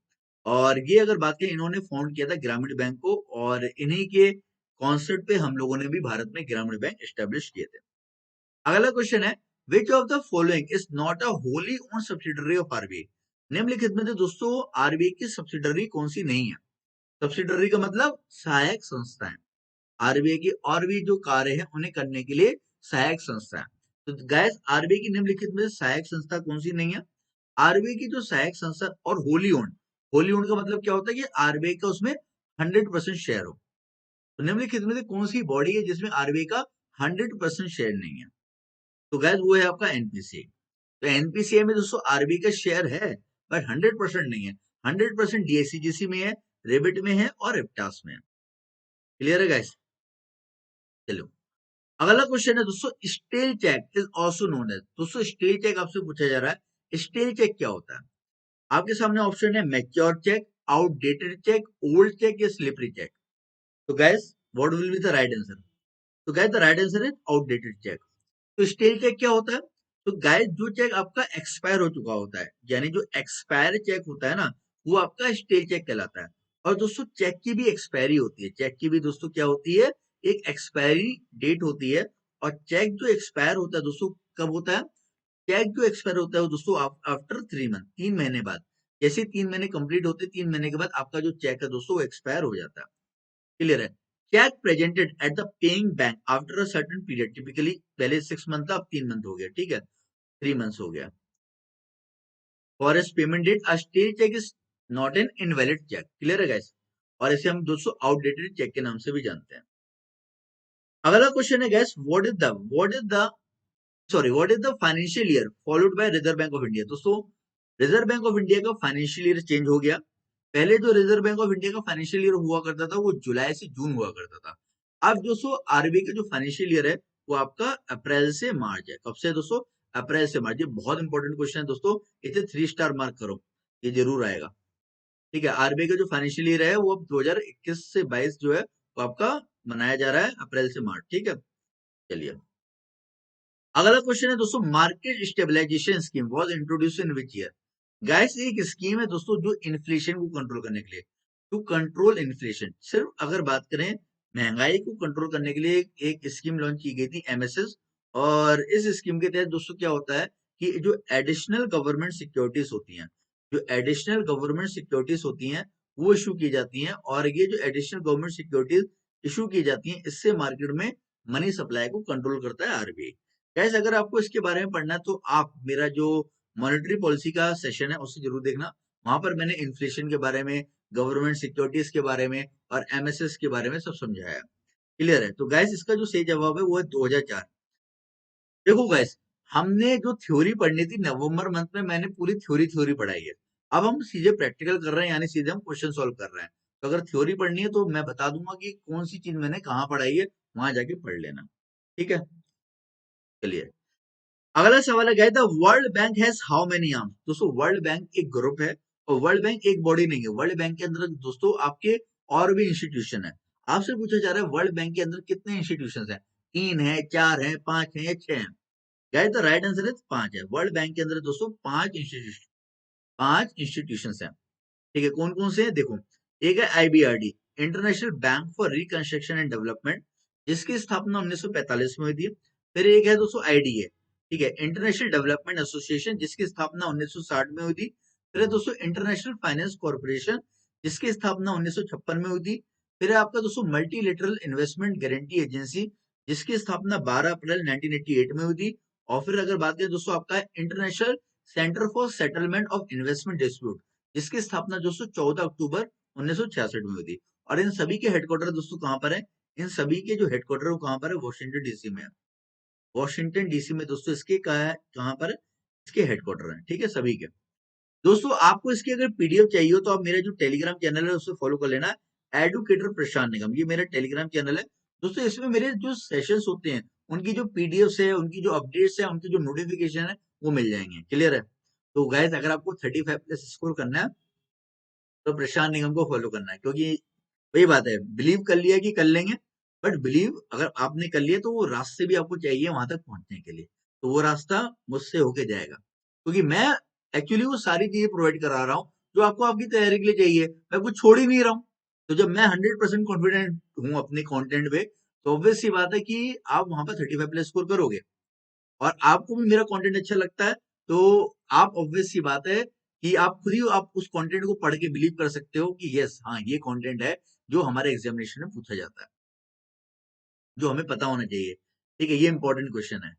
और ये अगर बात करें, इन्होंने फाउंड किया था ग्रामीण बैंक को और इन्हीं के कॉन्सेप्ट पे हम लोगों ने भी भारत में ग्रामीण बैंक एस्टेब्लिश किए थे। अगला क्वेश्चन है, विच of the following is not a Holi own subsidiary of RBI? निम्नलिखित में से दोस्तों आरबीआई की सब्सिडरी कौन सी नहीं है? सब्सिडरी का मतलब सहायक संस्थाएं। आरबीआई की और भी जो कार्य है उन्हें करने के लिए सहायक संस्था है। तो गैस आरबीआई की निम्नलिखित में से सहायक संस्था कौन सी नहीं है? आरबीआई की जो सहायक संस्था और होली ओन्ड का मतलब क्या होता है कि आरबीआई का उसमें 100% शेयर हो। तो निम्नलिखित में से कौन सी बॉडी है जिसमें आरबीआई का 100% शेयर नहीं है? तो गैस वो है आपका एनपीसीआई। तो एनपीसीआई में दोस्तों आरबीआई का शेयर है बट 100% नहीं है। 100% डीएससीजीसी में है, रेबिट में है और एप्टास में है। क्लियर है गैस? चलो अगला क्वेश्चन है दोस्तों, stale cheque is also known as. दोस्तों स्टेल चेक आपसे पूछा जा रहा है, स्टेल चेक क्या होता है? आपके सामने ऑप्शन है mature cheque, outdated cheque, old cheque या स्लिपरी चेक। तो guys what will be the right answer? तो guys the right answer is outdated cheque. तो स्टेल चेक क्या होता है? तो गैस जो चेक आपका एक्सपायर हो चुका होता है, यानी जो एक्सपायर चेक होता है ना, वो आपका स्टेल चेक कहलाता है। और दोस्तों चेक की भी एक्सपायरी होती है, चेक की भी दोस्तों क्या होती है, एक एक्सपायरी डेट होती है। और चेक जो एक्सपायर होता है दोस्तों कब होता है? चेक जो एक्सपायर होता है वो दोस्तों आफ्टर 3 मंथ, 3 महीने बाद। जैसे 3 महीने कंप्लीट होते हैं, 3 महीने के बाद आपका जो चेक है दोस्तों वो एक्सपायर हो जाता है। क्लियर है? Cheque presented at the paying bank after a certain period, typically पहले 6 मंथ था, अब 3 मंथ हो गया, ठीक है, 3 मंथ्स हो गया। For as payment date a stale cheque is not an invalid cheque. Clear है गाइस? और इसे हम दोस्तों आउटडेटेड चेक के नाम से भी जानते हैं। अगला क्वेश्चन है gas, what is the financial year followed by reserve bank of India? दोस्तों रिजर्व बैंक ऑफ इंडिया का फाइनेंशियल ईयर चेंज हो गया। पहले जो रिजर्व बैंक ऑफ इंडिया का फाइनेंशियल ईयर हुआ करता था वो जुलाई से जून हुआ करता था। अब दोस्तों आरबीआई का जो फाइनेंशियल ईयर है वो आपका अप्रैल से मार्च है। कब से दोस्तों? अप्रैल से मार्च। ये बहुत इंपॉर्टेंट क्वेश्चन है दोस्तों, इसे 3 स्टार मार्क करो, ये जरूर आएगा। ठीक है, आरबीआई का जो फाइनेंशियल ईयर है वो अब 2021 से 22 जो है वो आपका मनाया जा रहा है अप्रैल से मार्च। ठीक है, चलिए अगला क्वेश्चन है दोस्तों, market stabilization scheme was introduce in which year? Gas एक स्कीम है दोस्तों जो इन्फ्लेशन को कंट्रोल करने के लिए, टू कंट्रोल इन्फ्लेशन, सिर्फ अगर बात करें महंगाई को कंट्रोल करने के लिए एक स्कीम लॉन्च की गई थी एमएसएस। और इस स्कीम के तहत दोस्तों क्या होता है कि जो एडिशनल गवर्नमेंट सिक्योरिटीज होती हैं, जो एडिशनल गवर्नमेंट सिक्योरिटीज होती हैं वो इशू की जाती हैं। और ये जो एडिशनल गवर्नमेंट सिक्योरिटीज इशू की जाती हैं इससे मार्केट में मनी सप्लाई को कंट्रोल करता है आरबीआई। गैस अगर आपको इसके बारे में पढ़ना है तो आप मेरा जो मॉनेटरी पॉलिसी का सेशन है उसे जरूर देखना। वहां पर मैंने इन्फ्लेशन के बारे में, गवर्नमेंट सिक्योरिटीज के बारे में और एमएसएस के बारे में सब समझाया है। क्लियर है? तो गैस इसका जो सही जवाब है वो है 2004। देखो गैस, हमने जो थ्योरी पढ़नी थी नवंबर मंथ में मैंने पूरी थ्योरी पढ़ाई है। अब हम सीधे प्रैक्टिकल कर रहे हैं, यानी सीधे हम क्वेश्चन सॉल्व कर रहे हैं। तो अगर थ्योरी पढ़नी है तो मैं बता दूंगा कि कौन सी चीज मैंने कहाँ पढ़ाई है, वहां जाके पढ़ लेना। ठीक है, चलिए अगला सवाल है गया था, world bank has how many arms? दोस्तों वर्ल्ड बैंक एक ग्रुप है और वर्ल्ड बैंक एक बॉडी नहीं है। वर्ल्ड बैंक के अंदर दोस्तों आपके और भी इंस्टीट्यूशन है। आपसे पूछा जा रहा है वर्ल्ड बैंक के अंदर कितने इंस्टीट्यूशन है? 3 है, 4 है, 5 है या 6 है? गाइस द राइट आंसर है 5 है। वर्ल्ड बैंक के अंदर दोस्तों 5 इंस्टीट्यूशन है। ठीक है, कौन कौन से हैं देखो, एक है IBRD, international bank for reconstruction and development, जिसकी स्थापना 1945 में हुई थी। फिर एक है दोस्तों IDA, ठीक है, इंटरनेशनल डेवलपमेंट एसोसिएशन, जिसकी स्थापना 1960 में हुई थी। फिर है दोस्तों इंटरनेशनल फाइनेंस कॉर्पोरेशन, जिसकी स्थापना 1956 में हुई थी। फिर है आपका दोस्तों मल्टीलेटरल इन्वेस्टमेंट गारंटी एजेंसी, जिसकी स्थापना 12 अप्रैल 1988 में हुई थी। और फिर अगर बात करें दोस्तों आपका international centre for settlement of investment dispute, जिसकी स्थापना दोस्तों 14 अक्टूबर 1966 में हुई थी। और इन सभी के हेडक्वार्टर दोस्तों कहां पर है? इन सभी के जो हेडक्वार्टर वो कहां पर है? वॉशिंगटन डीसी में है। वॉशिंगटन डीसी में दोस्तों इसके कहां पर है? इसके हेडक्वार्टर है, ठीक है, सभी के। दोस्तों आपको इसकी अगर पीडीएफ चाहिए हो तो आप मेरा जो टेलीग्राम चैनल है उससे फॉलो कर लेना, एडुकेटर प्रशांत निगम, ये मेरा टेलीग्राम चैनल है दोस्तों। इसमें मेरे जो सेशंस होते हैं उनकी जो पीडीएफ है, उनकी जो अपडेट्स है, उनकी जो नोटिफिकेशन है वो मिल जाएंगे। क्लियर है? तो गाइस अगर आपको 35 प्लस स्कोर करना है तो प्रशांत निगम को फॉलो करना है, क्योंकि वही बात है, बिलीव कर लिया कि कर लेंगे, बट बिलीव अगर आपने कर लिया तो वो रास्ते भी आपको चाहिए वहां तक पहुंचने के लिए, तो वो रास्ता मुझसे होके जाएगा, क्योंकि मैं एक्चुअली वो सारी चीजें प्रोवाइड करा रहा हूँ जो आपको आपकी तैयारी के लिए चाहिए, मैं कुछ छोड़ ही नहीं रहा हूँ। तो जब मैं 100% कॉन्फिडेंट हूँ अपने कंटेंट पे, तो ऑब्वियस सी बात है कि आप वहां पर 35 प्लस स्कोर करोगे, और आपको भी मेरा कंटेंट अच्छा लगता है, तो आप ऑब्वियस सी बात है कि आप खुद ही आप उस कंटेंट को पढ़ के बिलीव कर सकते हो कि यस हाँ ये कंटेंट है जो हमारे एग्जामिनेशन में पूछा जाता है, जो हमें पता होना चाहिए। ठीक है, ये इंपॉर्टेंट क्वेश्चन है।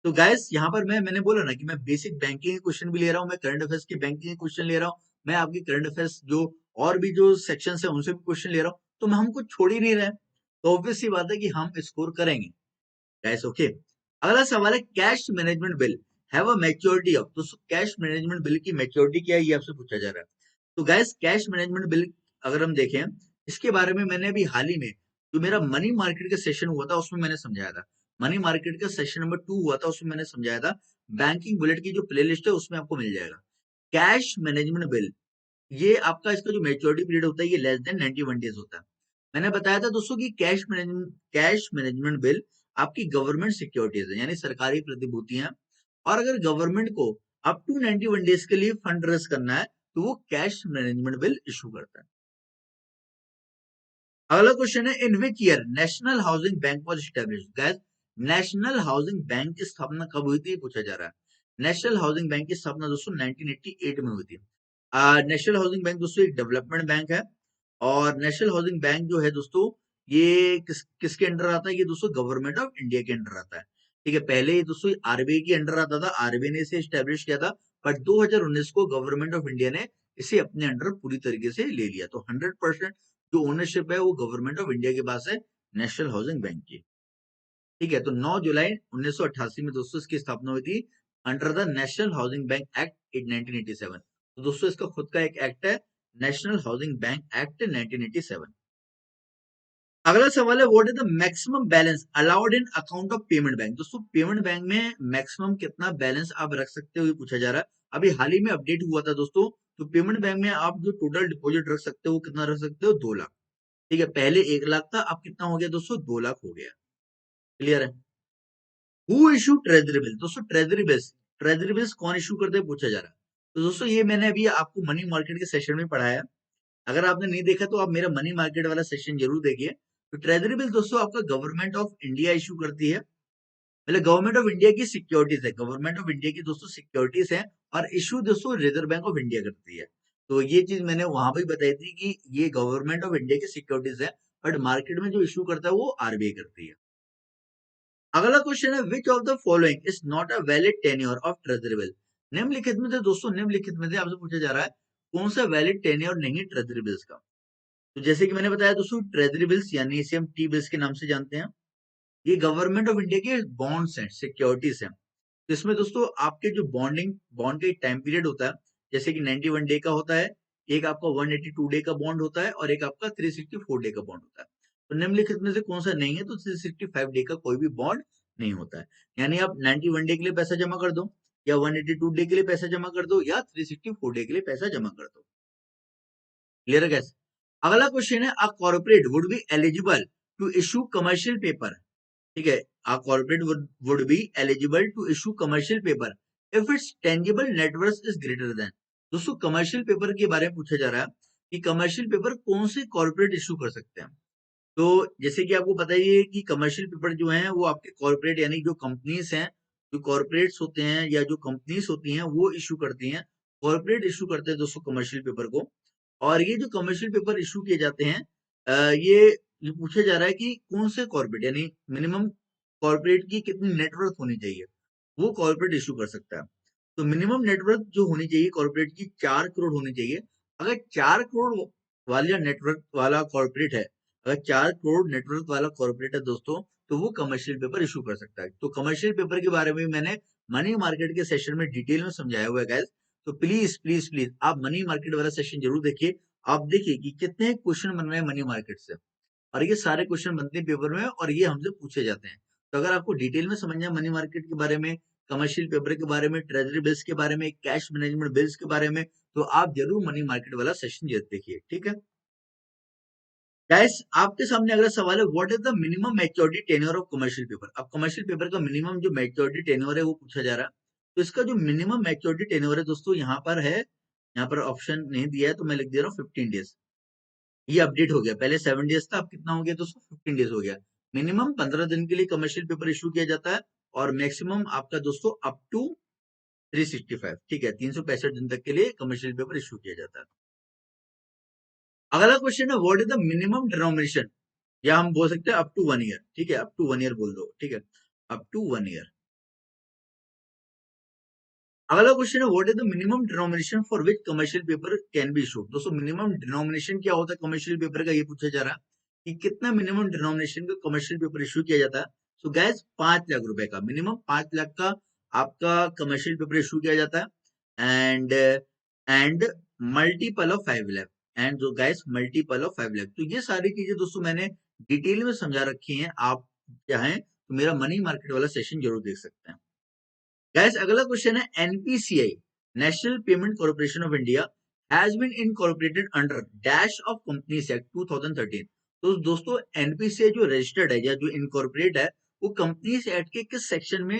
तो गाइस यहाँ पर मैंने बोला ना कि मैं बेसिक बैंकिंग के क्वेश्चन भी ले रहा हूँ, मैं करंट अफेयर्स के बैंकिंग के क्वेश्चन ले रहा हूँ, मैं आपकी करंट अफेयर्स जो और भी जो सेक्शन है उनसे भी क्वेश्चन ले रहा हूँ, तो मैं हमको छोड़ ही नहीं रहे, तो ऑब्वियस सी बात है कि हम स्कोर करेंगे गाइस। ओके, अगला सवाल है cash management bill have a maturity of, दोस्तों कैश मैनेजमेंट बिल की मैच्योरिटी क्या है ये आपसे पूछा जा रहा है। तो गाइस कैश मैनेजमेंट बिल अगर हम देखें, इसके बारे में मैंने अभी हाल ही में जो मेरा मनी मार्केट का सेशन हुआ था उसमें मैंने समझाया था, मनी मार्केट का सेशन नंबर 2 हुआ था, उसमें मैंने समझाया था। बैंकिंग बुलेट की जो प्लेलिस्ट है उसमें आपको मिल जाएगा। कैश मैनेजमेंट बिल, ये आपका इसका जो मैच्योरिटी पीरियड होता है ये लेस देन 91 डेज होता है। मैंने बताया था दोस्तों कि कैश मैनेजमेंट बिल आपकी गवर्नमेंट सिक्योरिटीज है, यानी सरकारी प्रतिभूतियां, और अगर गवर्नमेंट को अप टू 91 डेज के लिए फंड रेज करना है तो वो कैश मैनेजमेंट बिल इशू करता है। अगला क्वेश्चन है in which year National Housing Bank was established. Guys National Housing Bank की स्थापना कब हुई थी पूछा जा रहा है। नेशनल हाउसिंग बैंक की स्थापना दोस्तों 1988 में हुई थी। नेशनल हाउसिंग बैंक दोस्तों एक डेवलपमेंट बैंक है, और नेशनल हाउसिंग बैंक जो है दोस्तों ये किसके अंडर आता है? ये दोस्तों गवर्नमेंट ऑफ इंडिया के अंडर आता है। ठीक है, पहले ये दोस्तों आरबीआई के अंडर आता था, आरबीआई ने इसे स्टैब्लिश किया था, बट 2019 को गवर्नमेंट ऑफ इंडिया ने इसे अपने अंडर पूरी तरीके से ले लिया, तो 100% जो ओनरशिप है वो गवर्नमेंट ऑफ इंडिया के पास है नेशनल हाउसिंग बैंक की। ठीक है, तो 9 जुलाई 1988 में दोस्तों इसकी स्थापना हुई थी under the national Housing bank act 1987। तो दोस्तों इसका खुद का एक एक्ट है, नेशनल हाउसिंग बैंक एक्ट 1987। अगला सवाल है what is the maximum balance allowed in account of payment bank. दोस्तों पेमेंट बैंक में मैक्सिमम कितना बैलेंस आप रख सकते हो ये पूछा जा रहा है। अभी हाल ही में अपडेट हुआ था दोस्तों, तो पेमेंट बैंक में आप जो टोटल डिपॉजिट रख सकते हो वो कितना रख सकते हो? 2 लाख। ठीक है, पहले 1 लाख था, अब कितना हो गया दोस्तों? 2 लाख हो गया। क्लियर है? हु इशू ट्रेजरी बिल, दोस्तों ट्रेजरी बिल्स कौन इशू करते हैं पूछा जा रहा है। तो दोस्तों ये मैंने अभी आपको मनी मार्केट के सेशन में पढ़ाया, अगर आपने नहीं देखा तो आप मेरा मनी मार्केट वाला सेशन जरूर देखिए। तो ट्रेजरी बिल दोस्तों आपका गवर्नमेंट ऑफ इंडिया इशू करती है, मतलब गवर्नमेंट ऑफ इंडिया की सिक्योरिटीज है, गवर्नमेंट ऑफ इंडिया की दोस्तों सिक्योरिटीज है, और इशू दोस्तों रिजर्व बैंक ऑफ इंडिया करती है। तो ये चीज मैंने वहां पे बताई थी कि ये गवर्नमेंट ऑफ इंडिया की सिक्योरिटीज है, बट मार्केट में जो इशू करता है वो आरबीआई करती है। अगला क्वेश्चन है विच of the following is not a valid tenure of treasury bill. निम्नलिखित में से दोस्तों, निम्नलिखित में से आपसे पूछा जा रहा है कौन सा वैलिड टेन्योर नहीं है ट्रेजरी बिल्स का। तो जैसे कि मैंने बताया दोस्तों ट्रेजरी बिल्स यानी इसे हम टी बिल्स के नाम से जानते हैं, ये गवर्नमेंट ऑफ इंडिया के बॉन्ड्स हैं, सिक्योरिटीज हैं। तो इसमें दोस्तों आपके जो बॉन्ड का एक टाइम पीरियड होता है, जैसे कि 91 डे का होता है, एक आपका 182 डे का बॉन्ड होता है, और एक आपका 364 डे का बॉन्ड होता है। तो निम्नलिखित में से कौन सा नहीं है? तो 365 डे का कोई भी बॉन्ड नहीं होता है, यानी आप 91 डे के लिए पैसा जमा कर दो, या 182 डे के लिए पैसा जमा कर दो, या 364 डे के लिए पैसा जमा कर दो। क्लियर है गैस? अगला क्वेश्चन है a corporate would be eligible to issue commercial paper. ठीक है, a corporate would be eligible to issue commercial paper if its tangible net worth is greater than। दोस्तों कमर्शियल पेपर के बारे में पूछा जा रहा है, कि कमर्शियल पेपर कौन से कॉर्पोरेट इशू कर सकते हैं। तो जैसे कि आपको पता ही है कि कमर्शियल पेपर जो हैं वो आपके कॉर्पोरेट यानी जो कंपनीज हैं, जो कॉर्पोरेट्स होते हैं या जो कंपनीज होती हैं वो इशू करती हैं। कॉर्पोरेट इशू करते हैं दोस्तों कमर्शियल पेपर को। और ये जो कमर्शियल पेपर इशू किए जाते हैं, ये पूछा जा रहा है कि कौन से कॉर्पोरेट यानी मिनिमम कॉर्पोरेट की कितनी नेटवर्थ होनी चाहिए, वो कॉर्पोरेट इशू कर सकता है। तो मिनिमम नेटवर्थ जो होनी चाहिए कॉर्पोरेट की 4 करोड़ होनी चाहिए। अगर 4 करोड़ वाला नेटवर्क वाला कॉर्पोरेट है, अगर 4 करोड़ नेटवर्क वाला कॉर्पोरेट है दोस्तों, तो वो कमर्शियल पेपर इशू कर सकता है। तो कमर्शियल पेपर के बारे में मैंने मनी मार्केट के सेशन में डिटेल में समझाया हुआ है गाइस। तो प्लीज प्लीज प्लीज आप मनी मार्केट वाला सेशन जरूर देखिए। आप देखिए कि कितने क्वेश्चन बन रहे हैं मनी मार्केट से, और ये सारे क्वेश्चन बनते हैं पेपर में और ये हमसे पूछे जाते हैं। तो अगर आपको डिटेल में समझना है मनी मार्केट के बारे में, कमर्शियल पेपर के बारे में, ट्रेजरी बिल्स के बारे में, कैश मैनेजमेंट बिल्स के बारे में, तो आप जरूर मनी मार्केट वाला सेशन जरूर देखिए, ठीक है। गाइस आपके सामने अगला सवाल है, what is the minimum maturity tenure of commercial paper. अब कमर्शियल पेपर का मिनिमम जो मैच्योरिटी टेन्योर है वो पूछा जा रहा है। तो इसका जो मिनिमम मैच्योरिटी टेन्योर है दोस्तों यहाँ पर है, यहाँ पर ऑप्शन नहीं दिया है तो मैं लिख दे रहा हूँ 15 डेज। ये अपडेट हो गया, पहले 7 डेज था, अब कितना हो गया दोस्तों, 15 डेज हो गया। मिनिमम 15 दिन के लिए कमर्शियल पेपर इशू किया जाता है, और मैक्सिमम आपका दोस्तों अप टू 365, ठीक है, 365 दिन तक के लिए कमर्शियल पेपर इशू किया जाता है। अगला क्वेश्चन है, what is the minimum denomination, या हम बोल सकते हैं अप टू 1 ईयर, ठीक है, अप टू 1 ईयर बोल दो, ठीक है, अप टू 1 ईयर। अगला क्वेश्चन है, what is the minimum denomination for which commercial paper can be issued. दोस्तों मिनिमम डिनोमिनेशन क्या होता है कमर्शियल पेपर का, ये पूछा जा रहा है कि कितना मिनिमम डिनोमिनेशन का कमर्शियल पेपर इशू किया जाता है। सो गैस 5 लाख रुपए का, मिनिमम 5 लाख का आपका कमर्शियल पेपर इशू किया जाता है। And multiple of 5 lakh, and जो गैस मल्टीपल ऑफ 5 लाख। तो ये सारी चीजें दोस्तों मैंने डिटेल में समझा रखी हैं, आप चाहें तो मेरा मनी मार्केट वाला सेशन जरूर देख सकते हैं। गैस अगला क्वेश्चन है, NPCI national payment corporation of India has been incorporated under dash of companies act 2013। तो दोस्तों एनपीसीआई जो रजिस्टर्ड है या जो इनकॉर्पोरेट है, वो कंपनीज एक्ट के किस सेक्शन में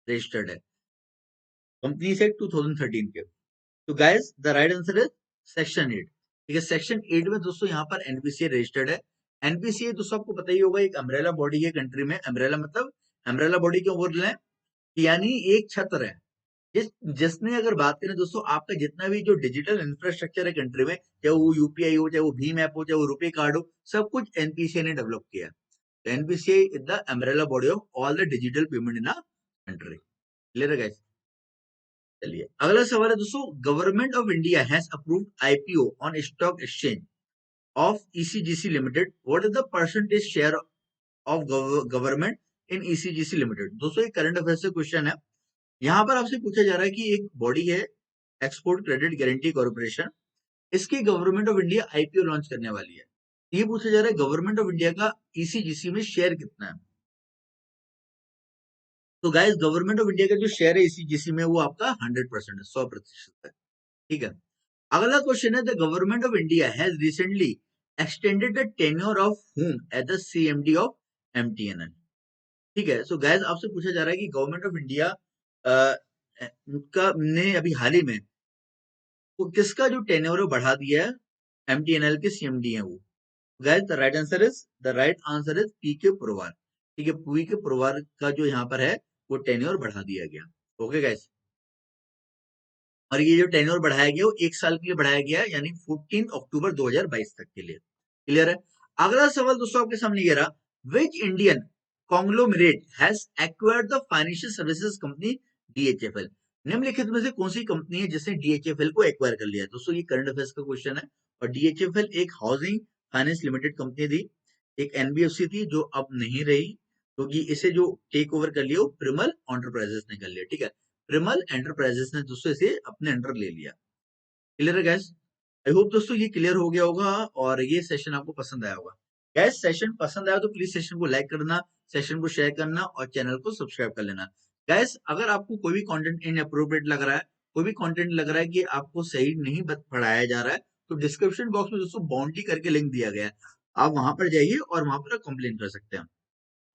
रजिस्टर्ड है, कंपनीज एक्ट 2013 के। तो guys the right answer is section 8, ठीक है, सेक्शन 8 में दोस्तों यहाँ पर एनपीसीआई रजिस्टर्ड है। एनपीसीआई दोस्तों आपको पता ही होगा एक अम्ब्रेला बॉडी है कंट्री में। अम्ब्रेला मतलब, अम्ब्रेला बॉडी क्यों बोल रहे हैं, यानी एक छत्र है जिसने अगर बात करें दोस्तों आपका जितना भी जो डिजिटल इंफ्रास्ट्रक्चर है कंट्री में, चाहे वो यूपीआई हो, चाहे वो भीम ऐप हो, चाहे वो रुपए कार्ड हो, सब कुछ एनपीसीआई ने डेवलप किया है। NPCI is the umbrella body of all the digital payment in a country. Clear है गाइस। चलिए अगला सवाल है दोस्तों, government of India has approved IPO on stock exchange of ECGC limited, what is the percentage share of government in ECGC limited. दोस्तों ये करंट अफेयर से क्वेश्चन है। यहाँ पर आपसे पूछा जा रहा है कि एक बॉडी है एक्सपोर्ट क्रेडिट गारंटी कॉर्पोरेशन, इसकी government of India IPO launch करने वाली है। ये पूछा जा रहा है गवर्नमेंट ऑफ इंडिया का ईसीजीसी में शेयर कितना है। तो गाइस गवर्नमेंट ऑफ इंडिया का जो शेयर है ईसीजीसी में वो आपका 100% है, 100% है, ठीक है। अगला क्वेश्चन है, the government of India has recently extended the tenure of whom as the CMD of MTNL, ठीक है। सो गाइस आपसे पूछा जा रहा है कि गवर्नमेंट ऑफ इंडिया का ने अभी हाल ही में वो किसका जो टेन्योर बढ़ा दिया है, एमटीएनएल के सीएमडी है वो। Guys the right answer is P के पुरवार, ठीक है, पी के पुरवार का जो यहाँ पर है वो टेन्योर बढ़ा दिया गया। ओके गाइस, और ये जो टेन्योर बढ़ाया गया वो 1 साल के लिए बढ़ाया गया, यानी 14 अक्टूबर 2022 तक के लिए। क्लियर है। अगला सवाल दोस्तों आपके सामने ये रहा, which Indian conglomerate has acquired the financial services company DHFL. निम्नलिखित में से कौन सी कंपनी है जिसने डीएचएफएल को एक्वायर कर लिया है। दोस्तों ये करंट अफेयर्स का क्वेश्चन है, और डीएचएफएल एक हाउसिंग फाइनेंस लिमिटेड कंपनी थी, एक एनबीएफसी थी जो अब नहीं रही, क्योंकि इसे जो टेक ओवर कर लिया वो प्रिमल एंटरप्राइजेस ने कर लिया, ठीक है, प्रिमल एंटरप्राइजेस ने दोस्तों इसे अपने अंडर ले लिया। क्लियर है गैस। आई होप दोस्तों ये क्लियर हो गया होगा और ये सेशन आपको पसंद आया होगा। गैस सेशन पसंद आया तो प्लीज सेशन को लाइक करना, सेशन को शेयर करना और चैनल को सब्सक्राइब कर लेना। गैस अगर आपको कोई भी कंटेंट इनअप्रोप्रिएट लग रहा है, कोई भी कंटेंट लग रहा है कि आपको सही नहीं पढ़ाया जा रहा है, तो डिस्क्रिप्शन बॉक्स में दोस्तों बाउंड्री करके लिंक दिया गया है, आप वहां पर जाइए और वहां पर कंप्लेन कर सकते हैं।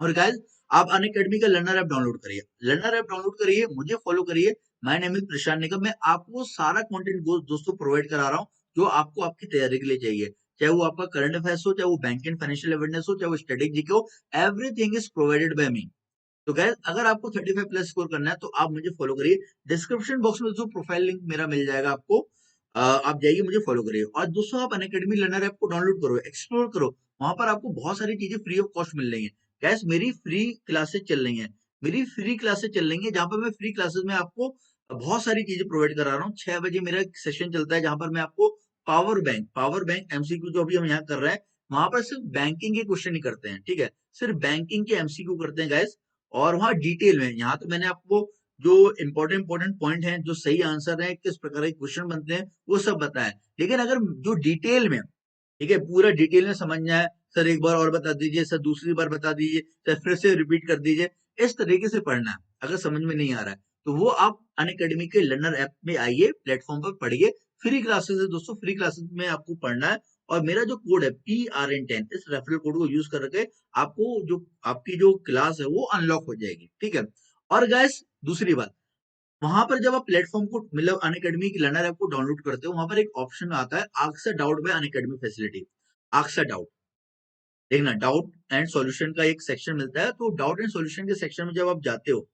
और गाइस आप अनअकैडमी का लर्नर ऐप डाउनलोड करिए, लर्नर ऐप डाउनलोड करिए, मुझे फॉलो करिए। माय नेम इज प्रशांत निगम, मैं आपको सारा कंटेंट दोस्तों प्रोवाइड करा रहा हूँ। जो आपको आपकी तैयारी के लिए चाहिए, चाहे वो आपका करंट अफेयर्स हो, चाहे वो बैंक एंड फाइनेंशियल अवेयरनेस हो, चाहे वो स्टैटिक जीके हो, एवरीथिंग इज प्रोवाइडेड बाय मी। तो गैस अगर आपको 35 प्लस स्कोर करना है तो आप मुझे फॉलो करिए। डिस्क्रिप्शन बॉक्स में जो प्रोफाइल लिंक मेरा मिल जाएगा आपको, आप जाइए मुझे फॉलो करिए। और दोस्तों आप अनअकैडमी लर्नर ऐप को डाउनलोड करो, एक्सप्लोर करो, वहां पर आपको बहुत सारी चीजें फ्री ऑफ कॉस्ट मिल रही है। गैस मेरी फ्री क्लासेस चल रही हैं, मेरी फ्री क्लासेस चल रही हैं जहां पर मैं फ्री क्लासेस में आपको बहुत सारी चीजें प्रोवाइड करा रहा हूँ। 6 बजे मेरा एक सेशन चलता है जहां पर मैं आपको पावर बैंक एमसीक्यू जो अभी हम यहाँ कर रहे हैं, वहां पर सिर्फ बैंकिंग के क्वेश्चन ही करते हैं, ठीक है, सिर्फ बैंकिंग के एमसीक्यू करते हैं गैस। और वहाँ डिटेल में, यहाँ तो मैंने आपको जो इंपॉर्टेंट पॉइंट हैं, जो सही आंसर है, किस प्रकार के क्वेश्चन बनते हैं, वो सब बताया। लेकिन अगर जो डिटेल में, ठीक है, पूरा डिटेल में समझना है, सर एक बार और बता दीजिए, सर दूसरी बार बता दीजिए, सर फिर से रिपीट कर दीजिए, इस तरीके से पढ़ना है। अगर समझ में नहीं आ रहा है तो वो आप अनअकैडमी के लर्नर ऐप में आइए, प्लेटफॉर्म पर पढ़िए। फ्री क्लासेस है दोस्तों, फ्री क्लासेस में आपको पढ़ना है। और मेरा जो कोड है PRN10, इस रेफरल कोड को यूज करके आपको जो आपकी जो क्लास है वो अनलॉक हो जाएगी, ठीक है। और गैस दूसरी बात, वहां पर जब आप प्लेटफॉर्म को मतलब अनअकैडमी की लर्नर ऐप को डाउनलोड करते हो, वहां पर एक ऑप्शन आता है ask a doubt bye Unacademy facility. Ask a doubt, देखना, डाउट एंड सॉल्यूशन का एक सेक्शन मिलता है। तो डाउट एंड सॉल्यूशन के सेक्शन में जब आप जाते हो,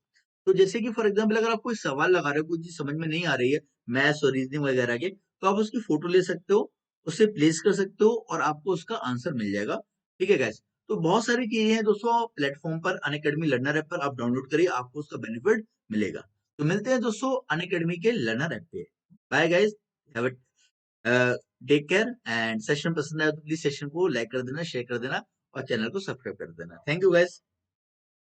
तो जैसे कि फॉर एग्जांपल अगर आप कोई सवाल लगा रहे हो, कोई चीज समझ में नहीं आ रही है, मैथ्स और रीजनिंग वगैरह के, तो आप उसकी फोटो ले सकते हो, उससे प्लेस कर सकते हो और आपको उसका आंसर मिल जाएगा, ठीक है गैस। तो बहुत सारी चीजें हैं दोस्तों प्लेटफॉर्म पर, अनअकैडमी लर्नर ऐप पर आप डाउनलोड करिए, आपको उसका बेनिफिट मिलेगा। तो मिलते हैं दोस्तों अनअकैडमी के लर्नर ऐप पे। Bye guys, have take care. And session पसंद आया तो प्लीज सेशन को लाइक कर देना, शेयर कर देना और चैनल को सब्सक्राइब कर देना। Thank you guys.